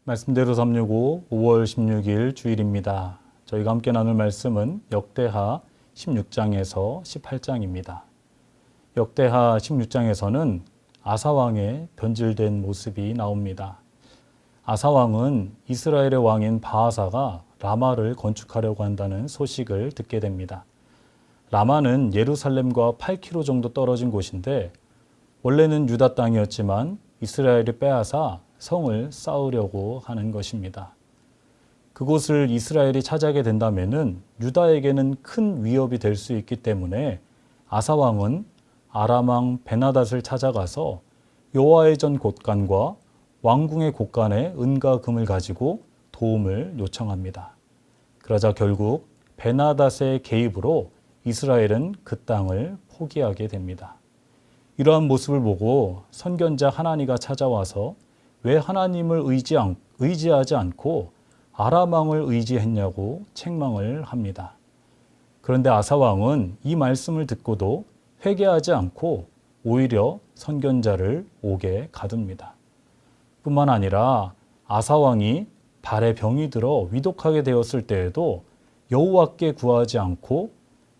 말씀대로 365 5월 16일 주일입니다. 저희가 함께 나눌 말씀은 역대하 16장에서 18장입니다. 역대하 16장에서는 아사왕의 변질된 모습이 나옵니다. 아사왕은 이스라엘의 왕인 바하사가 라마를 건축하려고 한다는 소식을 듣게 됩니다. 라마는 예루살렘과 8km 정도 떨어진 곳인데 원래는 유다 땅이었지만 이스라엘이 빼앗아 성을 쌓으려고 하는 것입니다. 그곳을 이스라엘이 차지하게 된다면 유다에게는 큰 위협이 될 수 있기 때문에 아사왕은 아람 왕 베나닷을 찾아가서 여호와의 전 곳간과 왕궁의 곳간에 은과 금을 가지고 도움을 요청합니다. 그러자 결국 베나닷의 개입으로 이스라엘은 그 땅을 포기하게 됩니다. 이러한 모습을 보고 선견자 하나니가 찾아와서 왜 하나님을 의지하지 않고 아람 왕을 의지했냐고 책망을 합니다. 그런데 아사 왕은 이 말씀을 듣고도 회개하지 않고 오히려 선견자를 옥에 가둡니다. 뿐만 아니라 아사 왕이 발에 병이 들어 위독하게 되었을 때에도 여호와께 구하지 않고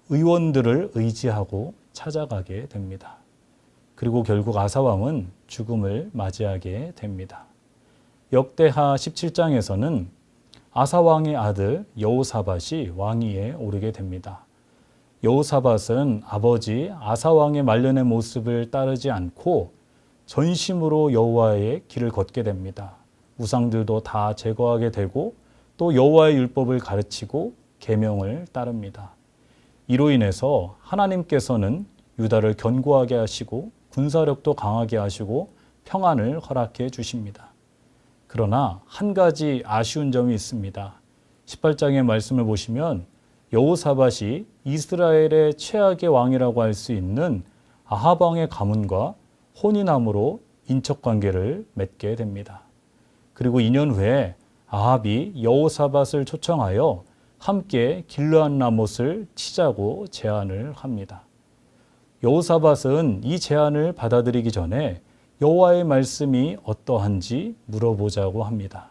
의원들을 의지하고 찾아가게 됩니다. 그리고 결국 아사 왕은 죽음을 맞이하게 됩니다. 역대하 17장에서는 아사 왕의 아들 여호사밧이 왕위에 오르게 됩니다. 여호사밧은 아버지 아사 왕의 말년의 모습을 따르지 않고 전심으로 여호와의 길을 걷게 됩니다. 우상들도 다 제거하게 되고 또 여호와의 율법을 가르치고 계명을 따릅니다. 이로 인해서 하나님께서는 유다를 견고하게 하시고 군사력도 강하게 하시고 평안을 허락해 주십니다. 그러나 한 가지 아쉬운 점이 있습니다. 18장의 말씀을 보시면 여호사밧이 이스라엘의 최악의 왕이라고 할 수 있는 아합 왕의 가문과 혼인함으로 인척관계를 맺게 됩니다. 그리고 2년 후에 아합이 여호사밧을 초청하여 함께 길르앗 라못을 치자고 제안을 합니다. 여호사밧은 이 제안을 받아들이기 전에 여호와의 말씀이 어떠한지 물어보자고 합니다.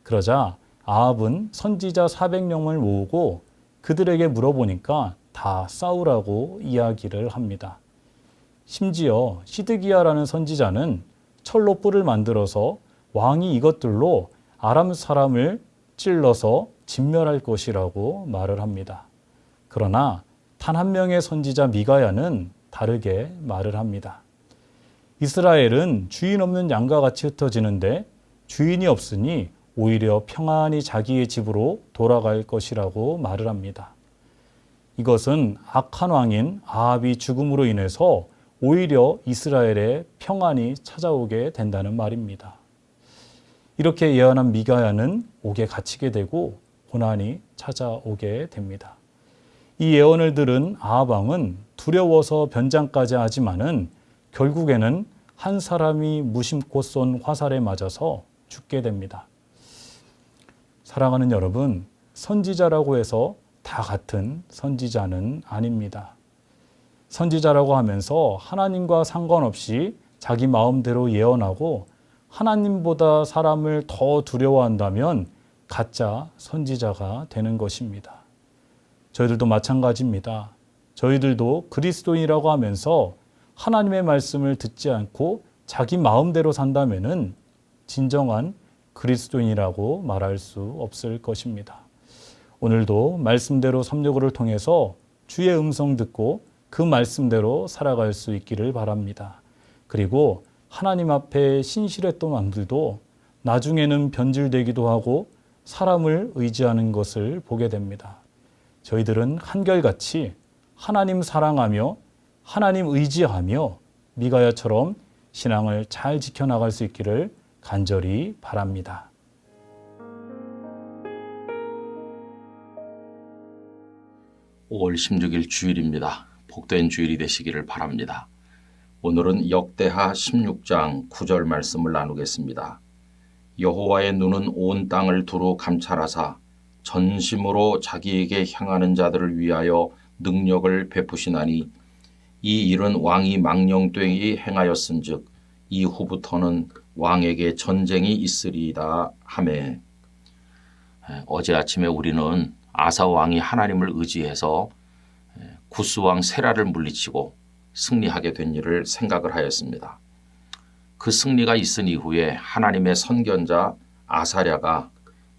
그러자 아합은 선지자 400명을 모으고 그들에게 물어보니까 다 싸우라고 이야기를 합니다. 심지어 시드기야라는 선지자는 철로 뿔을 만들어서 왕이 이것들로 아람 사람을 찔러서 진멸할 것이라고 말을 합니다. 그러나 단 한 명의 선지자 미가야는 다르게 말을 합니다. 이스라엘은 주인 없는 양과 같이 흩어지는데 주인이 없으니 오히려 평안히 자기의 집으로 돌아갈 것이라고 말을 합니다. 이것은 악한 왕인 아합이 죽음으로 인해서 오히려 이스라엘에 평안이 찾아오게 된다는 말입니다. 이렇게 예언한 미가야는 옥에 갇히게 되고 고난이 찾아오게 됩니다. 이 예언을 들은 아합 왕은 두려워서 변장까지 하지만은 결국에는 한 사람이 무심코 쏜 화살에 맞아서 죽게 됩니다. 사랑하는 여러분, 선지자라고 해서 다 같은 선지자는 아닙니다. 선지자라고 하면서 하나님과 상관없이 자기 마음대로 예언하고 하나님보다 사람을 더 두려워한다면 가짜 선지자가 되는 것입니다. 저희들도 마찬가지입니다. 저희들도 그리스도인이라고 하면서 하나님의 말씀을 듣지 않고 자기 마음대로 산다면은 진정한 그리스도인이라고 말할 수 없을 것입니다. 오늘도 말씀대로 365를 통해서 주의 음성 듣고 그 말씀대로 살아갈 수 있기를 바랍니다. 그리고 하나님 앞에 신실했던 왕들도 나중에는 변질되기도 하고 사람을 의지하는 것을 보게 됩니다. 저희들은 한결같이 하나님 사랑하며 하나님 의지하며 미가야처럼 신앙을 잘 지켜나갈 수 있기를 간절히 바랍니다. (5월 16일) 주일입니다. 복된 주일이 되시기를 바랍니다. 오늘은 역대하 16장 9절 말씀을 나누겠습니다. 여호와의 눈은 온 땅을 두루 감찰하사 전심으로 자기에게 향하는 자들을 위하여 능력을 베푸시나니 이 일은 왕이 망령되이 행하였은즉 이후부터는 왕에게 전쟁이 있으리이다 하매. 어제 아침에 우리는 아사 왕이 하나님을 의지해서 구스 왕 세라를 물리치고 승리하게 된 일을 생각을 하였습니다. 그 승리가 있은 이후에 하나님의 선견자 아사랴가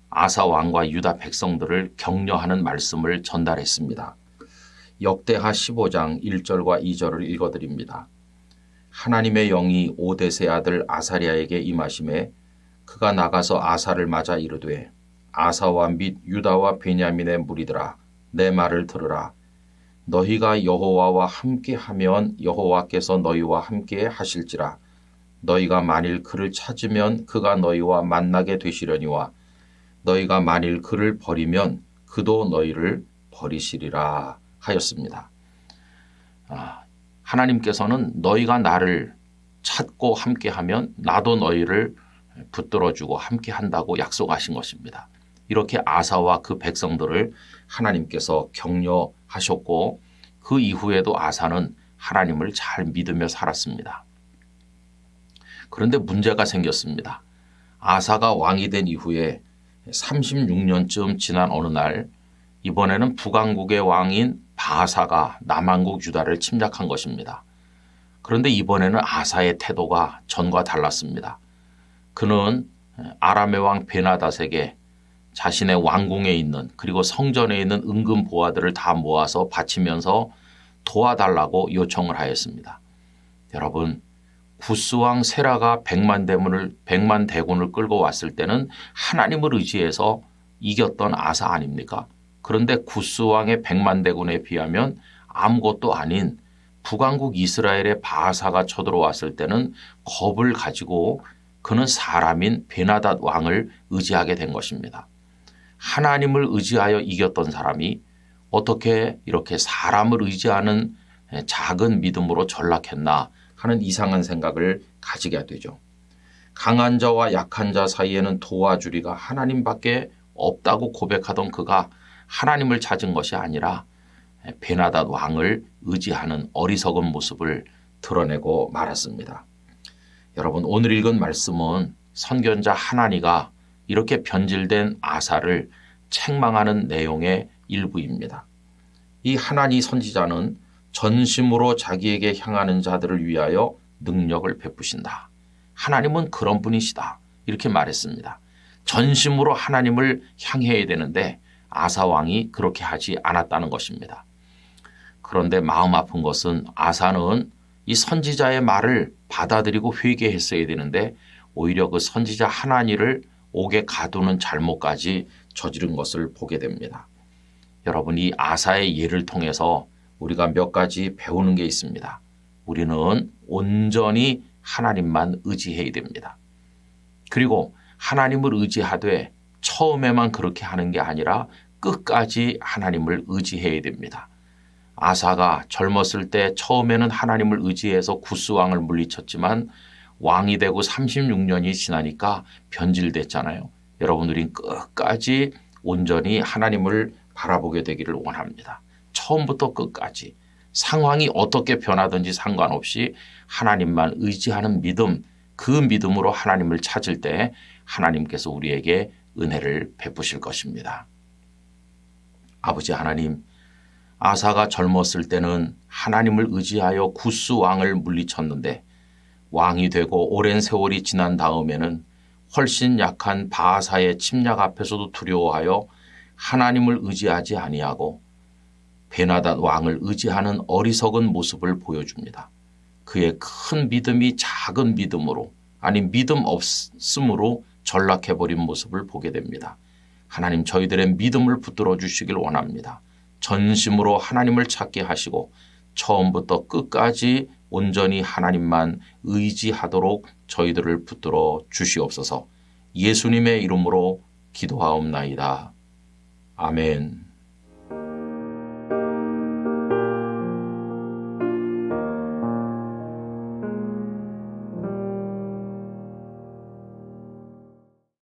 아사 왕과 유다 백성들을 격려하는 말씀을 전달했습니다. 역대하 15장 1절과 2절을 읽어드립니다. 하나님의 영이 오데세 아들 아사랴에게 임하심에 그가 나가서 아사를 맞아 이르되 아사와 및 유다와 베냐민의 무리들아 내 말을 들으라. 너희가 여호와와 함께하면 여호와께서 너희와 함께 하실지라. 너희가 만일 그를 찾으면 그가 너희와 만나게 되시려니와 너희가 만일 그를 버리면 그도 너희를 버리시리라 하였습니다. 하나님께서는 너희가 나를 찾고 함께하면 나도 너희를 붙들어주고 함께한다고 약속하신 것입니다. 이렇게 아사와 그 백성들을 하나님께서 격려하셨고 그 이후에도 아사는 하나님을 잘 믿으며 살았습니다. 그런데 문제가 생겼습니다. 아사가 왕이 된 이후에 36년쯤 지난 어느 날 이번에는 북왕국의 왕인 바사가 남왕국 유다를 침략한 것입니다. 그런데 이번에는 아사의 태도가 전과 달랐습니다. 그는 아람의 왕 베나닷에게 자신의 왕궁에 있는 그리고 성전에 있는 은금 보화들을 다 모아서 바치면서 도와달라고 요청을 하였습니다. 여러분, 구스왕 세라가 100만 대군을 끌고 왔을 때는 하나님을 의지해서 이겼던 아사 아닙니까? 그런데 구스왕의 100만 대군에 비하면 아무것도 아닌 북왕국 이스라엘의 바사가 쳐들어왔을 때는 겁을 가지고 그는 사람인 베나닷 왕을 의지하게 된 것입니다. 하나님을 의지하여 이겼던 사람이 어떻게 이렇게 사람을 의지하는 작은 믿음으로 전락했나 하는 이상한 생각을 가지게 되죠. 강한 자와 약한 자 사이에는 도와주리가 하나님밖에 없다고 고백하던 그가 하나님을 찾은 것이 아니라 베나닷 왕을 의지하는 어리석은 모습을 드러내고 말았습니다. 여러분, 오늘 읽은 말씀은 선견자 하나니가 이렇게 변질된 아사를 책망하는 내용의 일부입니다. 이 하나니 선지자는 전심으로 자기에게 향하는 자들을 위하여 능력을 베푸신다. 하나님은 그런 분이시다. 이렇게 말했습니다. 전심으로 하나님을 향해야 되는데 아사 왕이 그렇게 하지 않았다는 것입니다. 그런데 마음 아픈 것은 아사는 이 선지자의 말을 받아들이고 회개했어야 되는데 오히려 그 선지자 하나니를 옥에 가두는 잘못까지 저지른 것을 보게 됩니다. 여러분, 이 아사의 예를 통해서 우리가 몇 가지 배우는 게 있습니다. 우리는 온전히 하나님만 의지해야 됩니다. 그리고 하나님을 의지하되 처음에만 그렇게 하는 게 아니라 끝까지 하나님을 의지해야 됩니다. 아사가 젊었을 때 처음에는 하나님을 의지해서 구스 왕을 물리쳤지만 왕이 되고 36년이 지나니까 변질됐잖아요. 여러분들이 끝까지 온전히 하나님을 바라보게 되기를 원합니다. 처음부터 끝까지 상황이 어떻게 변하든지 상관없이 하나님만 의지하는 믿음, 그 믿음으로 하나님을 찾을 때 하나님께서 우리에게 은혜를 베푸실 것입니다. 아버지 하나님, 아사가 젊었을 때는 하나님을 의지하여 구스 왕을 물리쳤는데 왕이 되고 오랜 세월이 지난 다음에는 훨씬 약한 바사의 침략 앞에서도 두려워하여 하나님을 의지하지 아니하고 베나닷 왕을 의지하는 어리석은 모습을 보여줍니다. 그의 큰 믿음이 작은 믿음으로, 아니 믿음 없음으로 전락해버린 모습을 보게 됩니다. 하나님, 저희들의 믿음을 붙들어 주시길 원합니다. 전심으로 하나님을 찾게 하시고 처음부터 끝까지 온전히 하나님만 의지하도록 저희들을 붙들어 주시옵소서. 예수님의 이름으로 기도하옵나이다. 아멘.